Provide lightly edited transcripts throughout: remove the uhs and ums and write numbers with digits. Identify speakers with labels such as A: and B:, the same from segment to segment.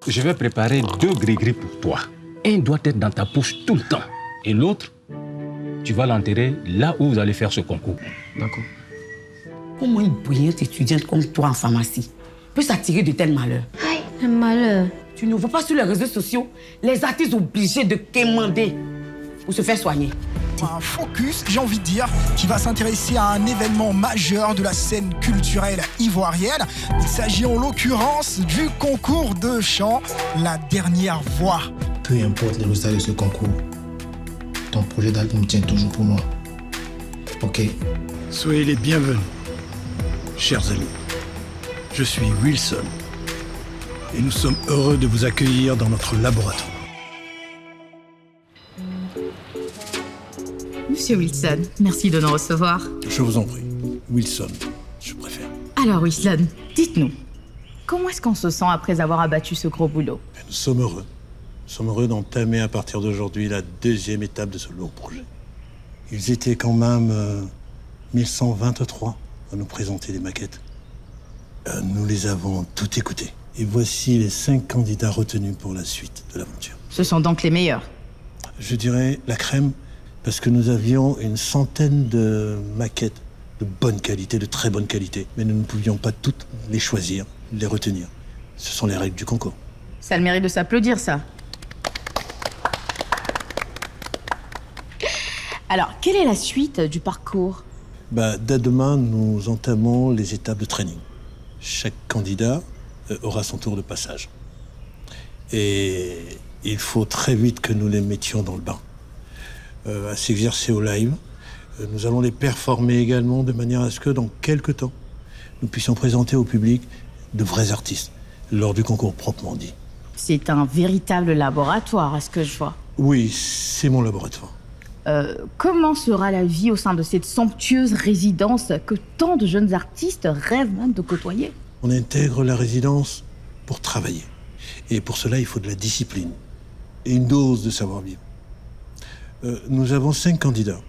A: Je vais préparer 2 gris-gris pour toi. Un doit être dans ta poche tout le temps. Et l'autre, tu vas l'enterrer là où vous allez faire ce concours.
B: D'accord.
C: Comment une brillante étudiante comme toi en pharmacie peut s'attirer de tels malheurs?
D: Aïe, un malheur.
C: Tu ne vois pas sur les réseaux sociaux les artistes obligés de quémander pour se faire soigner.
E: Un focus, j'ai envie de dire, qui va s'intéresser à un événement majeur de la scène culturelle ivoirienne. Il s'agit en l'occurrence du concours de chant La Dernière Voix.
B: Peu importe les résultats de ce concours, ton projet d'album tient toujours pour moi. Ok?
F: Soyez les bienvenus, chers amis. Je suis Wilson et nous sommes heureux de vous accueillir dans notre laboratoire.
G: Monsieur Wilson, merci de nous recevoir.
F: Je vous en prie. Wilson, je préfère.
G: Alors Wilson, dites-nous, comment est-ce qu'on se sent après avoir abattu ce gros boulot?
F: Nous sommes heureux. Nous sommes heureux d'entamer à partir d'aujourd'hui la 2e étape de ce lourd projet. Ils étaient quand même 1123 à nous présenter les maquettes. Nous les avons toutes écoutées. Et voici les 5 candidats retenus pour la suite de l'aventure.
G: Ce sont donc les meilleurs?
F: Je dirais la crème, parce que nous avions une centaine de maquettes de bonne qualité, de très bonne qualité. Mais nous ne pouvions pas toutes les choisir, les retenir. Ce sont les règles du concours.
G: Ça a le mérite de s'applaudir, ça. Alors, quelle est la suite du parcours?
F: Dès demain, nous entamons les étapes de training. Chaque candidat aura son tour de passage. Et il faut très vite que nous les mettions dans le bain. À s'exercer au live. Nous allons les performer également de manière à ce que, dans quelques temps, nous puissions présenter au public de vrais artistes, lors du concours proprement dit.
G: C'est un véritable laboratoire, à ce que je vois.
F: Oui, c'est mon laboratoire.
G: Comment sera la vie au sein de cette somptueuse résidence que tant de jeunes artistes rêvent même de côtoyer?
F: On intègre la résidence pour travailler. Et pour cela, il faut de la discipline et une dose de savoir-vivre. Nous avons 5 candidats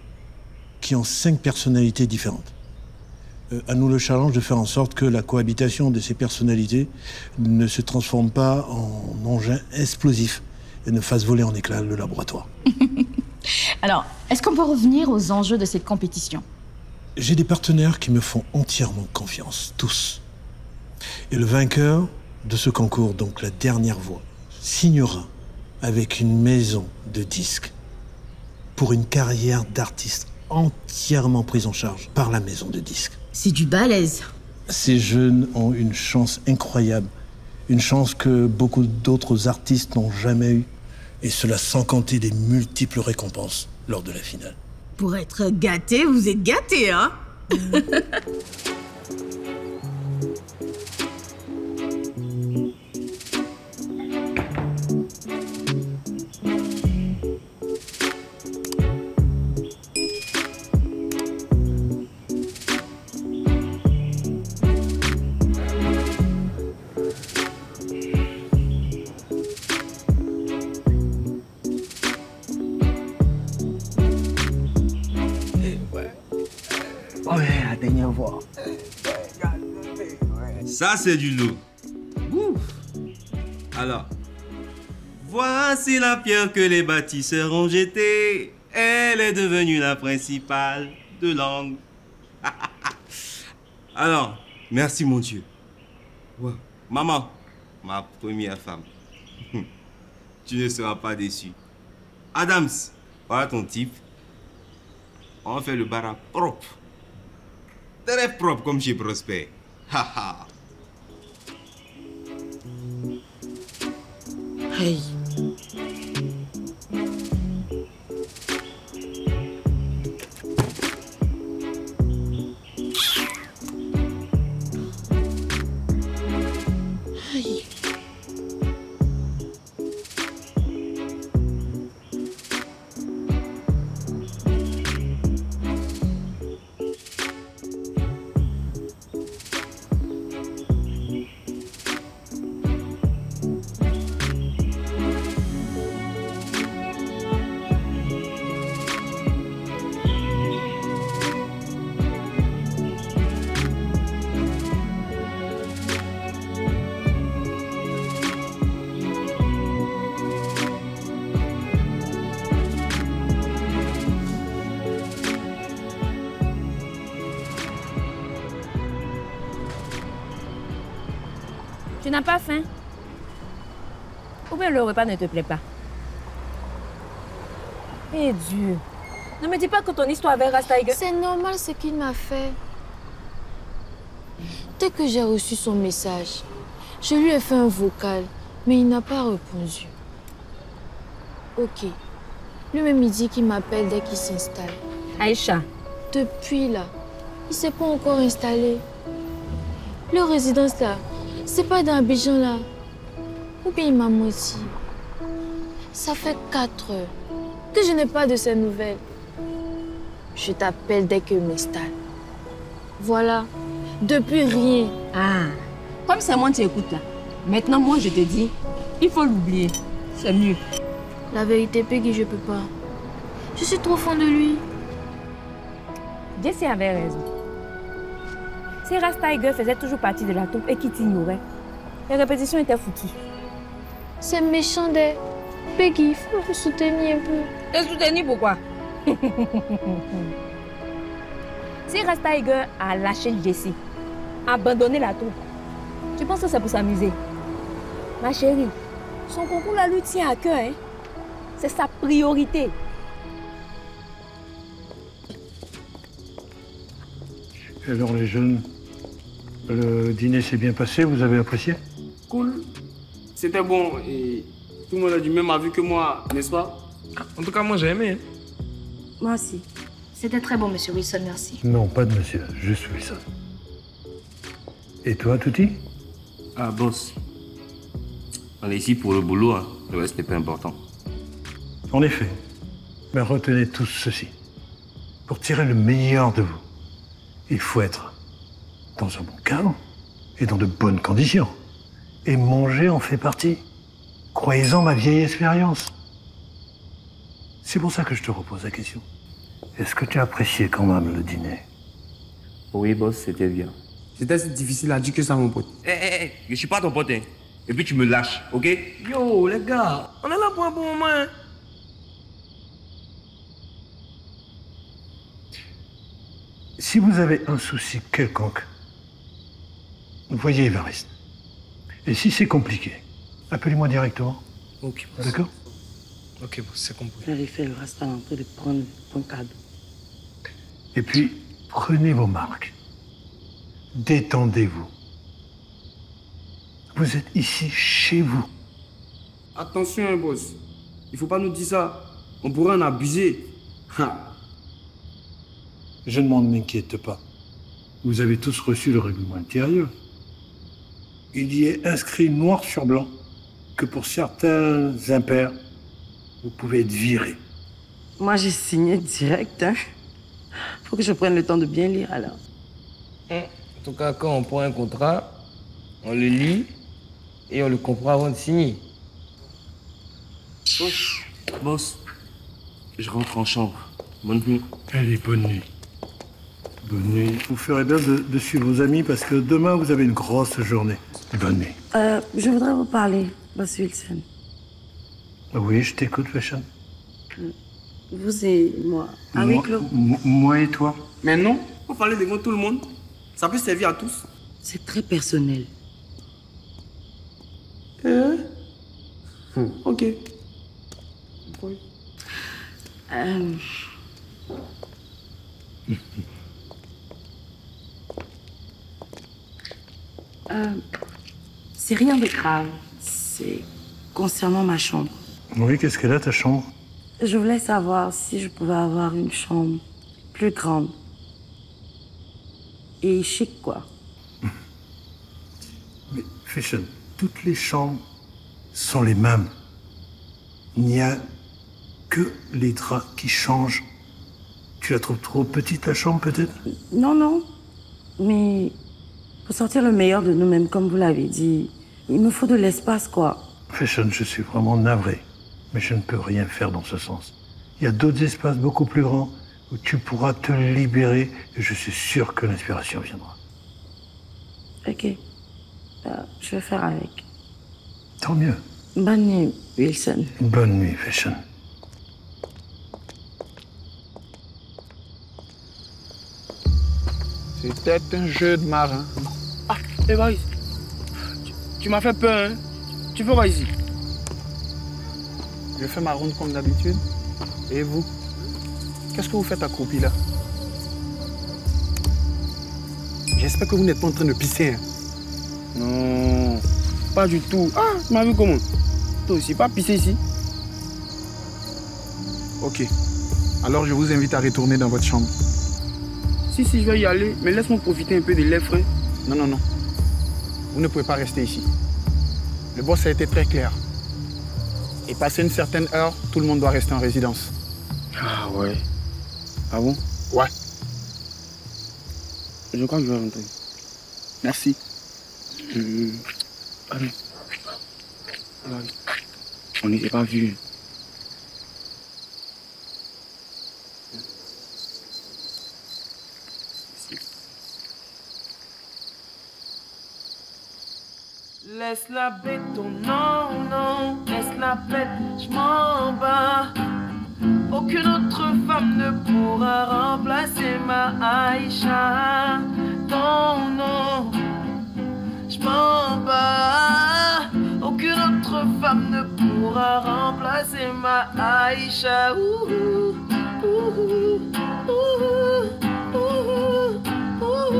F: qui ont 5 personnalités différentes. À nous le challenge de faire en sorte que la cohabitation de ces personnalités ne se transforme pas en engin explosif et ne fasse voler en éclats le laboratoire.
G: Alors, est-ce qu'on peut revenir aux enjeux de cette compétition?
F: J'ai des partenaires qui me font entièrement confiance, tous. Et le vainqueur de ce concours, donc la dernière voix, signera avec une maison de disques pour une carrière d'artiste entièrement prise en charge par la maison de disques.
G: C'est du balèze.
F: Ces jeunes ont une chance incroyable, une chance que beaucoup d'autres artistes n'ont jamais eue. Et cela sans compter des multiples récompenses lors de la finale.
G: Pour être gâté, vous êtes gâté, hein?
H: Ça, c'est du lourd. Ouf. Alors, voici la pierre que les bâtisseurs ont jetée. Elle est devenue la principale de l'angle. Alors, merci mon Dieu. Ouais. Maman, ma première femme. Tu ne seras pas déçu. Adams, voilà ton type. On fait le bar propre. Très propre comme chez Prosper. Haha.
C: Hey.
D: Tu n'as pas faim? Ou bien le repas ne te plaît pas? Eh Dieu. Ne me dis pas que ton histoire avec Rastaiger...
I: C'est normal ce qu'il m'a fait. Dès que j'ai reçu son message, je lui ai fait un vocal, mais il n'a pas répondu. Ok. Lui-même, il dit qu'il m'appelle dès qu'il s'installe.
D: Aïcha.
I: Depuis là, il ne s'est pas encore installé. Leur résidence là, c'est pas dans Abidjan là. Ou bien il m'a menti. Ça fait 4 heures que je n'ai pas de ses nouvelles. Je t'appelle dès qu'il m'installe. Voilà. Depuis rien.
D: Ah. Comme c'est moi qui t'écoute là. Maintenant, moi, je te dis, il faut l'oublier. C'est mieux.
I: La vérité, Peggy, je peux pas. Je suis trop fan de lui.
D: Jessie avait raison. Si Rastaiger faisait toujours partie de la troupe et qu'il t'ignorait, les répétitions étaient foutues.
I: C'est méchant de... Peggy, il faut me soutenir un peu.
D: Te soutenir pourquoi? Si Rastaiger a lâché Jessie, abandonné la troupe, tu penses que c'est pour s'amuser? Ma chérie, son concours là lui tient à cœur, hein? C'est sa priorité.
F: Alors les jeunes, le dîner s'est bien passé, vous avez apprécié?
J: Cool. C'était bon et tout le monde a du même avis que moi, n'est-ce pas? En tout cas, moi j'ai aimé.
G: Moi aussi. C'était très bon, monsieur Wilson, merci.
F: Non, pas de monsieur, juste Wilson. Et toi, Touti?
H: Ah, boss. On est ici pour le boulot, hein. Le reste n'est pas important.
F: En effet. Mais retenez tous ceci. Pour tirer le meilleur de vous, il faut être dans un bon cadre et dans de bonnes conditions. Et manger en fait partie. Croyez-en ma vieille expérience. C'est pour ça que je te repose la question. Est-ce que tu as apprécié quand même le dîner?
H: Oui, boss, c'était bien.
J: C'était si difficile à dire que ça, mon pote.
H: Je suis pas ton pote, hein. Et puis tu me lâches, ok?
J: Yo, les gars, on est là pour un bon moment, hein.
F: Si vous avez un souci quelconque, voyez Évariste. Et si c'est compliqué, appelez-moi directement.
J: Ok.
F: D'accord?
J: Ok, boss, c'est compris.
K: Vérifiez le reste en train de prendre ton cadeau.
F: Et puis, prenez vos marques. Détendez-vous. Vous êtes ici chez vous.
J: Attention, hein, boss. Il faut pas nous dire ça. On pourrait en abuser.
F: Je ne m'en inquiète pas. Vous avez tous reçu le règlement intérieur. Il y est inscrit noir sur blanc que pour certains impairs, vous pouvez être viré.
K: Moi, j'ai signé direct. Hein. Faut que je prenne le temps de bien lire alors.
J: En tout cas, quand on prend un contrat, on le lit et on le comprend avant de signer.
H: Boss, je rentre en chambre. Bonne nuit.
F: Allez, bonne nuit. Bonne nuit. Vous ferez bien de suivre vos amis parce que demain, vous avez une grosse journée. Bonne nuit.
K: Je voudrais vous parler, Boss Wilson.
F: Oui, je t'écoute, Fashion.
K: Vous et moi. Avec le...
F: Moi et toi.
J: Mais non, faut parler devant tout le monde. Ça peut servir à tous.
K: C'est très personnel.
J: Ok. Oui.
K: C'est rien de grave. C'est concernant ma chambre.
F: Oui, qu'est-ce qu'elle a, ta chambre?
K: Je voulais savoir si je pouvais avoir une chambre plus grande. Et chic, quoi.
F: Mais, Fashion, toutes les chambres sont les mêmes. Il n'y a que les draps qui changent. Tu la trouves trop petite, la chambre, peut-être?
K: Non, non. Mais pour sortir le meilleur de nous-mêmes, comme vous l'avez dit, il me faut de l'espace, quoi.
F: Fashion, je suis vraiment navré. Mais je ne peux rien faire dans ce sens. Il y a d'autres espaces beaucoup plus grands où tu pourras te libérer et je suis sûr que l'inspiration viendra.
K: Ok. Je vais faire avec.
F: Tant mieux.
K: Bonne nuit, Wilson.
F: Bonne nuit, Fashion.
L: C'était un jeu de marin. Ah, Évariste, Tu m'as fait peur, hein. Tu fais quoi ici?
M: Je fais ma ronde comme d'habitude. Et vous? Qu'est-ce que vous faites accroupi là? J'espère que vous n'êtes pas en train de pisser. Hein?
L: Non, pas du tout. Ah, tu m'as vu comment? Toi aussi, pas pisser ici.
M: Ok. Alors je vous invite à retourner dans votre chambre.
L: Si, je vais y aller. Mais laisse-moi profiter un peu de l'air frais.
M: Non, non, non. Vous ne pouvez pas rester ici. Le boss a été très clair. Et passé une certaine heure, tout le monde doit rester en résidence.
L: Ah ouais. Ah bon?
M: Ouais.
L: Je crois que je vais rentrer.
M: Merci.
L: Allez. On n'était pas vus.
N: Laisse la bête, oh non, non, laisse la bête, je m'en bats. Aucune autre femme ne pourra remplacer ma Aïcha. Non, non, je m'en bats. Aucune autre femme ne pourra remplacer ma Aïcha. Ouh, ouh, ouh, ouh, ouh, ouh, ouh.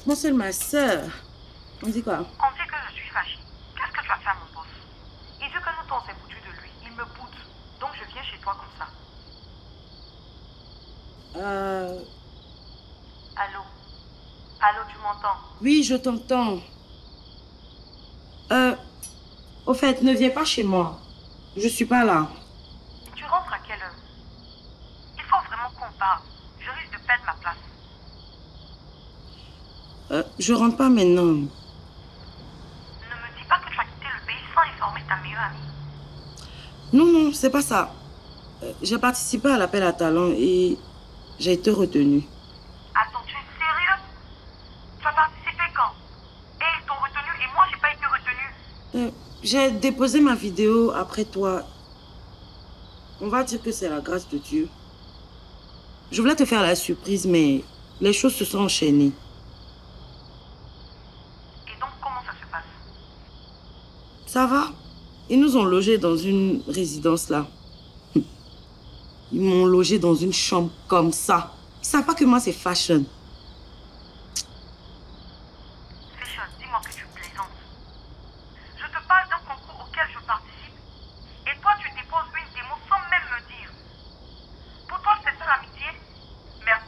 K: Mon seul, ma soeur. On dit quoi?
O: On dit que je suis fâchée. Qu'est-ce que tu as fait à mon boss? Il dit que nous t'en s'est foutu de lui. Il me boude. Donc je viens chez toi comme ça. Allô? Allô, tu m'entends?
K: Oui, je t'entends. Au fait, ne viens pas chez moi. Je suis pas là.
O: Tu rentres à quelle heure? Il faut vraiment qu'on parle. Je risque de perdre ma place.
K: Je rentre pas maintenant.
O: Ne me dis pas que tu as quitté le pays sans informer ta meilleure amie.
K: Non, non, c'est pas ça. J'ai participé à l'appel à talent et j'ai été retenue.
O: Attends, tu es sérieux? Tu as participé quand? Et ils t'ont retenu et moi j'ai pas été retenue.
K: J'ai déposé ma vidéo après toi. On va dire que c'est la grâce de Dieu. Je voulais te faire la surprise, mais les choses se sont enchaînées. Ça va? Ils nous ont logés dans une résidence là. Ils m'ont logé dans une chambre comme ça. Ils ne savent pas que moi c'est fashion.
O: Fashion, dis-moi que tu plaisantes. Je te parle d'un concours auquel je participe. Et toi tu déposes une démo sans même me dire. Pour toi c'est ça l'amitié? Merci.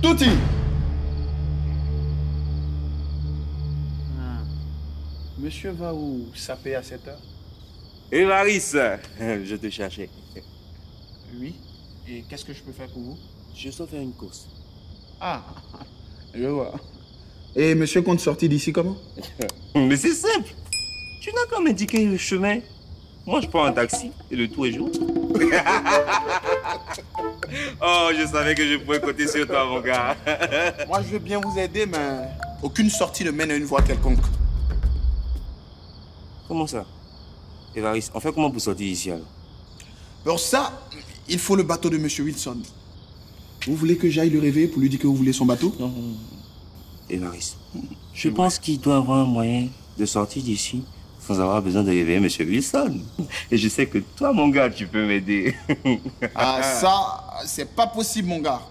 P: Touti!
M: Monsieur va où saper à cette heure?
H: Évariste, je te cherchais.
M: Oui. Et qu'est-ce que je peux faire pour vous?
H: Je sors faire une course.
M: Ah, je vois. Et monsieur compte sortir d'ici comment?
H: Mais c'est simple. Tu n'as qu'à m'indiquer le chemin. Moi, je prends un taxi et le tour est jour. Oh, je savais que je pouvais compter sur toi, mon gars.
P: Moi, je veux bien vous aider, mais aucune sortie ne mène à une voie quelconque.
H: Comment ça? Évariste, on fait comment pour sortir ici alors?
P: Pour ça, il faut le bateau de monsieur Wilson. Vous voulez que j'aille le réveiller pour lui dire que vous voulez son bateau?
H: Non. Évariste, je pense qu'il doit avoir un moyen de sortir d'ici sans avoir besoin de réveiller monsieur Wilson. Et je sais que toi, mon gars, tu peux m'aider.
P: Ah, ça, c'est pas possible, mon gars.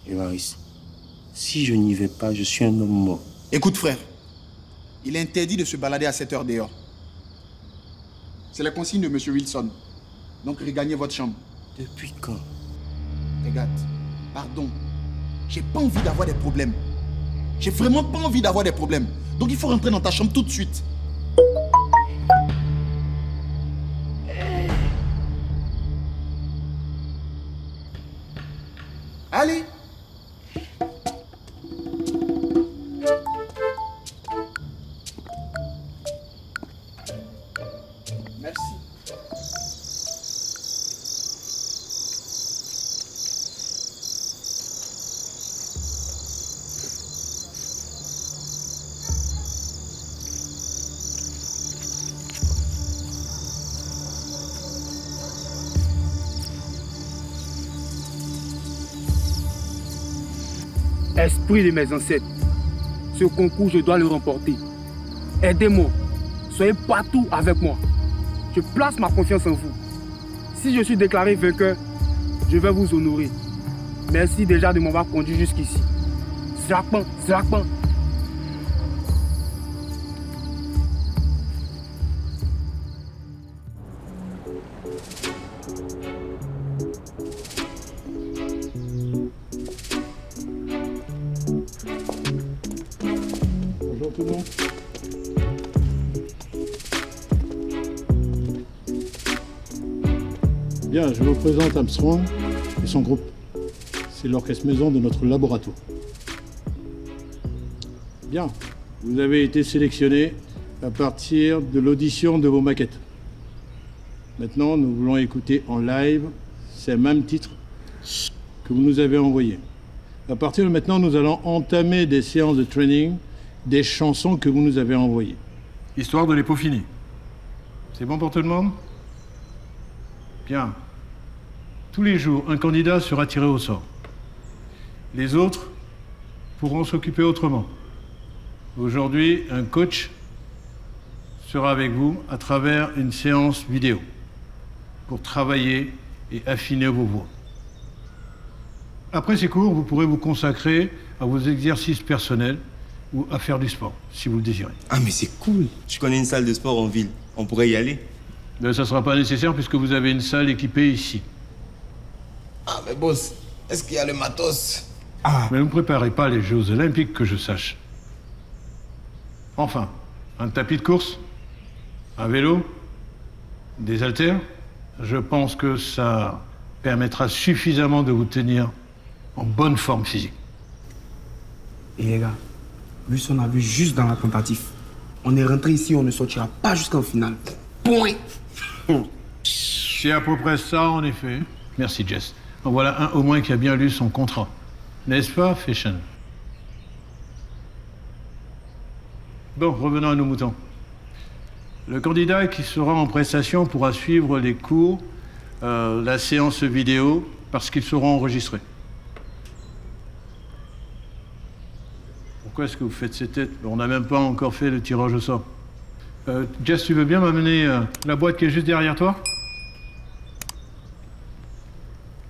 H: Évariste, si je n'y vais pas, je suis un homme mort.
P: Écoute, frère, il est interdit de se balader à cette heure dehors. C'est la consigne de monsieur Wilson. Donc, regagnez votre chambre.
H: Depuis quand?
P: Regarde, Pardon. J'ai pas envie d'avoir des problèmes. J'ai vraiment pas envie d'avoir des problèmes. Donc il faut rentrer dans ta chambre tout de suite. Allez. Merci.
L: Esprit de mes ancêtres, ce concours, je dois le remporter. Aidez-moi, soyez partout avec moi. Je place ma confiance en vous. Si je suis déclaré vainqueur, je vais vous honorer. Merci déjà de m'avoir conduit jusqu'ici. Zrakpan, Zrakpan.
F: Bonjour tout le monde. Bien, je vous présente Armstrong et son groupe. C'est l'orchestre maison de notre laboratoire. Bien, vous avez été sélectionné à partir de l'audition de vos maquettes. Maintenant, nous voulons écouter en live ces mêmes titres que vous nous avez envoyés. À partir de maintenant, nous allons entamer des séances de training des chansons que vous nous avez envoyées.
Q: Histoire de les peaufiner. C'est bon pour tout le monde? Bien. Tous les jours, un candidat sera tiré au sort. Les autres pourront s'occuper autrement. Aujourd'hui, un coach sera avec vous à travers une séance vidéo pour travailler et affiner vos voix. Après ces cours, vous pourrez vous consacrer à vos exercices personnels ou à faire du sport, si vous le désirez.
H: Ah, mais c'est cool. Je connais une salle de sport en ville. On pourrait y aller.
Q: Mais ça ne sera pas nécessaire puisque vous avez une salle équipée ici.
J: Ah, mais boss, est-ce qu'il y a le matos?
Q: Mais vous ne préparez pas les Jeux Olympiques que je sache. Enfin, un tapis de course, un vélo, des haltères, je pense que ça permettra suffisamment de vous tenir en bonne forme physique.
L: Et les gars, vu ce qu'on a vu juste dans la tentative, on est rentré ici, on ne sortira pas jusqu'en finale. Point.
Q: C'est à peu près ça, en effet. Merci, Jess. En voilà un au moins qui a bien lu son contrat. N'est-ce pas, Fashion? Bon, revenons à nos moutons. Le candidat qui sera en prestation pourra suivre les cours, la séance vidéo, parce qu'ils seront enregistrés. Pourquoi est-ce que vous faites ces têtes? On n'a même pas encore fait le tirage au sort. Jess, tu veux bien m'amener la boîte qui est juste derrière toi?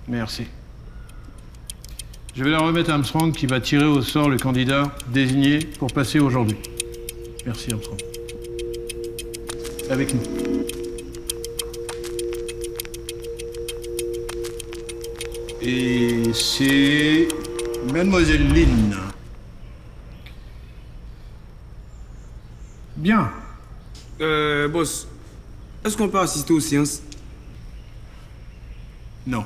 Q: Merci. Je vais la remettre à Armstrong qui va tirer au sort le candidat désigné pour passer aujourd'hui. Merci, Armstrong. Avec nous. Et c'est Mademoiselle Lynn. Bien.
L: Boss, est-ce qu'on peut assister aux séances?
Q: Non.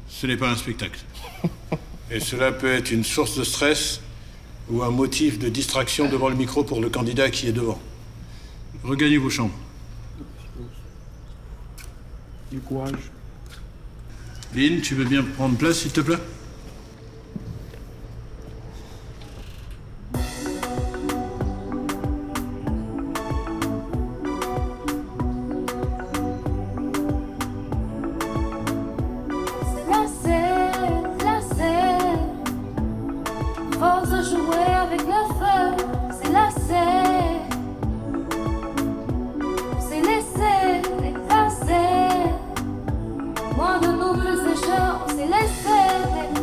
Q: Ce n'est pas un spectacle. Et cela peut être une source de stress ou un motif de distraction devant le micro pour le candidat qui est devant. Regagnez vos chambres.
L: Du courage.
Q: Lynn, tu veux bien prendre place, s'il te plaît?
I: Moi de nous plus les chats, on s'est laissé.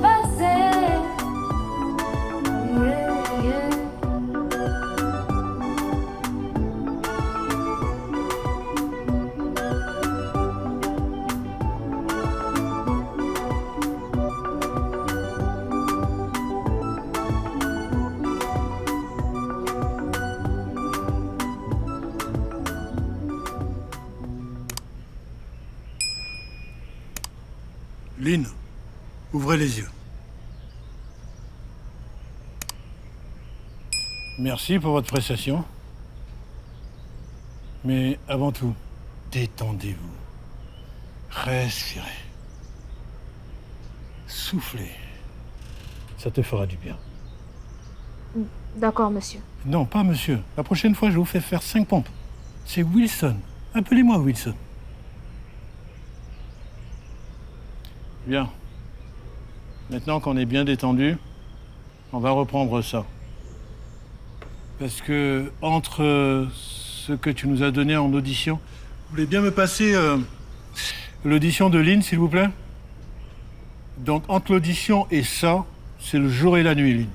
Q: Lynn, ouvrez les yeux. Merci pour votre prestation. Mais avant tout, détendez-vous. Respirez. Soufflez. Ça te fera du bien.
D: D'accord, monsieur.
Q: Non, pas monsieur. La prochaine fois, je vous fais faire 5 pompes. C'est Wilson. Appelez-moi Wilson. Bien. Maintenant qu'on est bien détendu, on va reprendre ça. Parce que entre ce que tu nous as donné en audition, vous voulez bien me passer l'audition de Lynn, s'il vous plaît? Donc entre l'audition et ça, c'est le jour et la nuit, Lynn.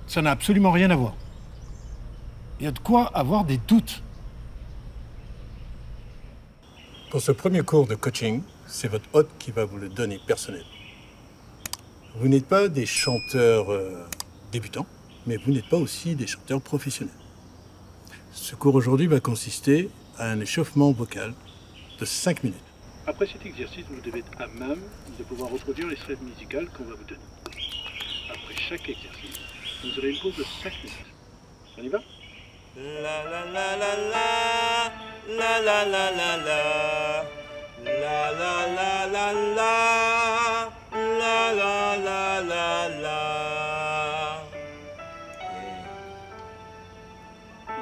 Q: Ça n'a absolument rien à voir. Il y a de quoi avoir des doutes. Pour ce premier cours de coaching, c'est votre hôte qui va vous le donner personnel. Vous n'êtes pas des chanteurs débutants, mais vous n'êtes pas aussi des chanteurs professionnels. Ce cours aujourd'hui va consister à un échauffement vocal de 5 minutes. Après cet exercice, vous devez être à même de pouvoir reproduire les sphères musicales qu'on va vous donner. Après chaque exercice, vous aurez une pause de 5 minutes. On y va?
N: La la la la la, la la la la la, la la la la la, la la la la la.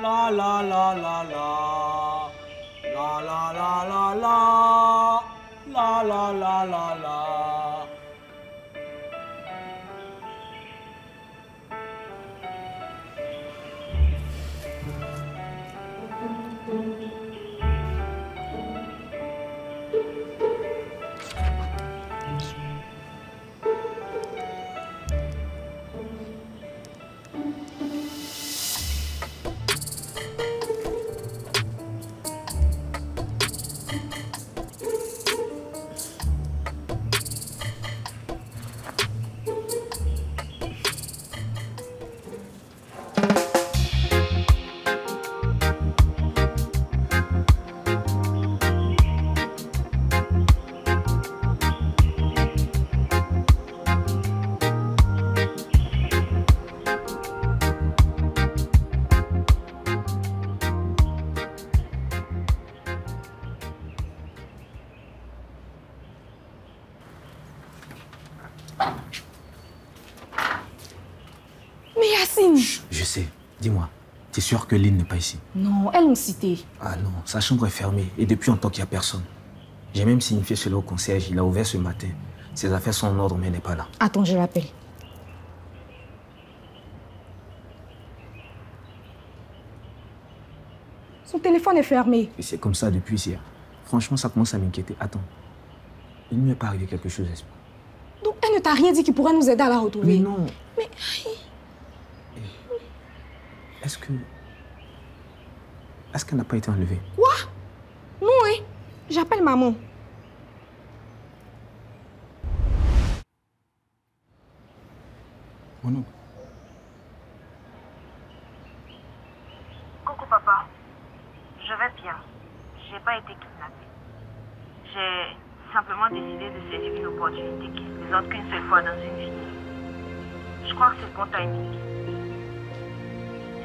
N: La la la la la, la la la la la, la la la la la.
R: Je sais. Dis-moi, t'es sûr que Lynn n'est pas ici?
G: Non, elles l'ont cité.
R: Ah non, sa chambre est fermée et depuis longtemps qu'il n'y a personne. J'ai même signifié cela au concierge, il a ouvert ce matin. Ses affaires sont en ordre mais elle n'est pas là.
G: Attends, je l'appelle. Son téléphone est fermé.
R: Et c'est comme ça depuis hier. Franchement, ça commence à m'inquiéter. Attends, il ne m'est pas arrivé quelque chose, n'est-ce pas?
G: Donc elle ne t'a rien dit qui pourrait nous aider à la retrouver?
R: Mais non.
G: Mais...
R: Est-ce qu'elle n'a pas été enlevée?
G: Quoi? Non, hein? J'appelle maman.
R: Mon oncle.
O: Coucou papa. Je vais bien. J'ai pas été kidnappée. J'ai simplement décidé de saisir une opportunité qui se présente qu'une seule fois dans une vie. Je crois que c'est le bon timing.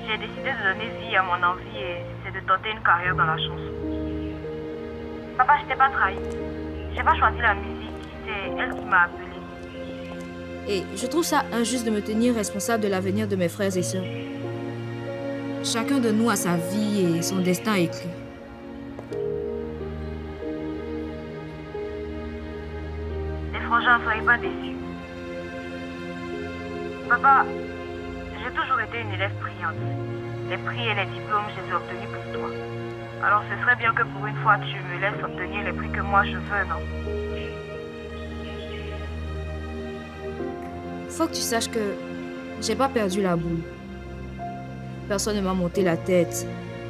O: J'ai décidé de donner vie à mon envie et c'est de tenter une carrière dans la chanson. Papa, je t'ai pas trahi. J'ai pas choisi la musique, c'est elle qui m'a appelée.
I: Et je trouve ça injuste de me tenir responsable de l'avenir de mes frères et sœurs. Chacun de nous a sa vie et son destin écrit.
O: Les frangins, soyez pas déçus. Papa, j'ai toujours été une élève brillante. Les prix et les diplômes, je les ai obtenus pour toi. Alors ce serait bien que pour une fois, tu me laisses obtenir les prix que moi je veux, non?
I: Faut que tu saches que j'ai pas perdu la boule. Personne ne m'a monté la tête.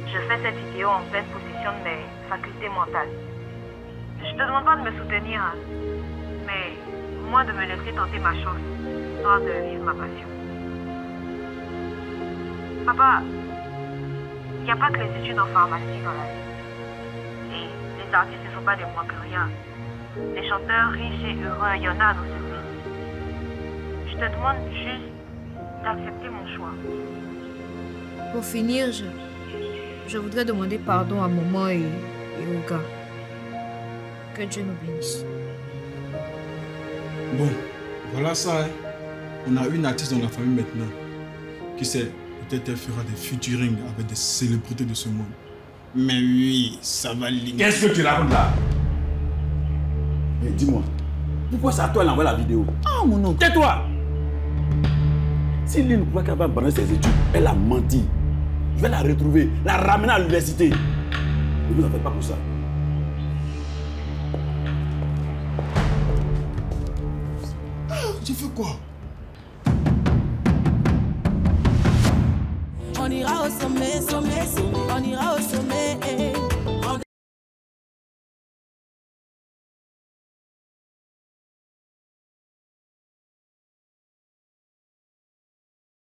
O: Je fais cette vidéo en pleine possession de mes facultés mentales. Je te demande pas de me soutenir, hein, mais au moins de me laisser tenter ma chance, histoire de vivre ma passion. Papa, il n'y a pas que les études en pharmacie dans la vie. Et les artistes ne sont pas des moins que rien. des chanteurs riches et heureux, il y en a dans ce pays. Je te demande juste d'accepter mon choix.
I: Pour finir, je voudrais demander pardon à maman et au gars. Que Dieu nous bénisse.
P: Bon, voilà ça. Hein. On a une artiste dans la famille maintenant. Qui sait, peut-être elle fera des featuring avec des célébrités de ce monde. Mais oui, ça va ligner.
S: Qu'est-ce que tu racontes là? Mais dis-moi, pourquoi c'est à toi d'envoyer la vidéo? Ah mon oncle, tais-toi! Si Lynn croit qu'elle va abandonner ses études, elle a menti. Je vais la retrouver, la ramener à l'université. Ne vous en faites pas pour ça.
P: Tu fais quoi?
T: On ira au sommet, sommet, sommet. On ira au sommet.